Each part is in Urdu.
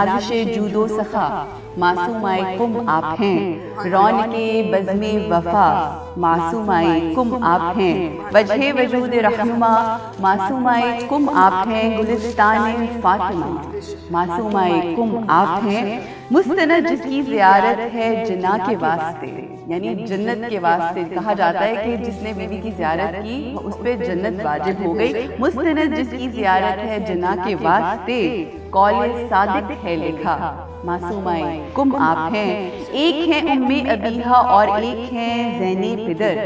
نازش جود و سخا معصومۂ کم آپ ہیں، رونق بزم وفا معصومۂ کم آپ ہیں، وجہ وجود رہنما معصومۂ کم آپ ہیں، گلستان فاطمہ معصومۂ کم آپ ہیں، مستند جس کی زیارت ہے جناح کے واسطے، یعنی جنت کے واسطے کہا جاتا ہے کہ جس نے بیوی کی زیارت کی اس پہ جنت واجب ہو گئی، مستند جس کی زیارت ہے جناح کے واسطے، قول صادق ہے لکھا معصومۂ کم آپ ہیں، ایک ہیں ام ابیہا اور ایک ہیں زین پدر،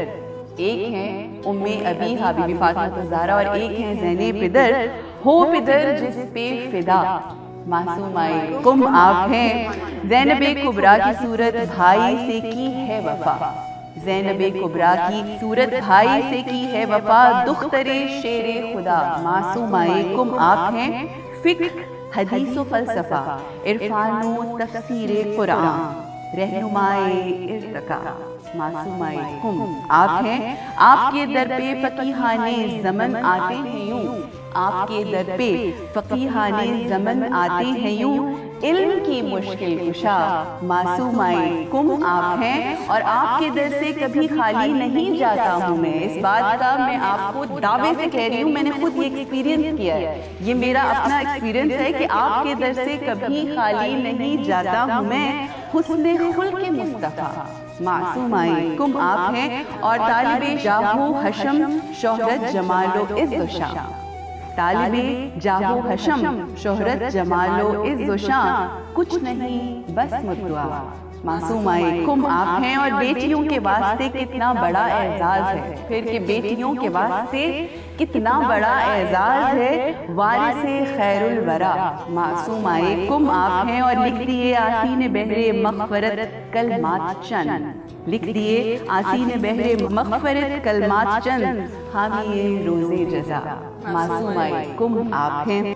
ایک ہیں ام ابیہا بی بی فاطمہ الزہرا اور ایک ہیں زین پدر، ہو پدر جس پہ فدا معصومۂ کم آپ ہیں، زینب کبریٰ کی صورت بھائی سے کی ہے وفا، زینب کبریٰ کی صورت بھائی سے کی ہے وفا، دختر شیر خدا معصومۂ کم آپ ہیں، فقہ حدیث و فلسفہ عرفان و تفسیر قرآن رہنمائے ارتقا معصومۂ کم آپ ہیں، آپ کے در پہ فقیہان زمن آتے ہیں یوں، آپ کے در پہ فقیہان زمن آتے ہیں یوں، علم کی مشکل کشا معصومۂ کم آپ ہیں، اور آپ کے در سے کبھی خالی نہیں جاتا ہوں میں، اس بات کا میں آپ کو دعوے سے کہہ رہی ہوں، میں نے خود یہ ایکسپیرینس کیا ہے، یہ میرا اپنا ایکسپیرینس ہے کہ آپ کے در سے کبھی خالی نہیں جاتا ہوں میں، حسن خلق مصطفیٰ معصومۂ کم آپ ہیں، اور طالب جاہ و حشم شہرت جمال و عز و شان، طالب جاہ و حشم شہرت جمال و عز و شان، کچھ نہیں بس مدعا معصومۂ کم آپ ہیں، اور بیٹیوں کے واسطے کتنا بڑا اعزاز ہے، پھر کہ بیٹیوں کے واسطے کتنا بڑا اعزاز ہے، وارث خیر الورا معصومۂ کم آپ ہیں، اور لکھ دیے آسین بحر مغفرت کلمات چند، لکھ دیے آسین بحر مغفرت کلمات چند، حامی روز جزا معصومۂ کم آپ ہیں۔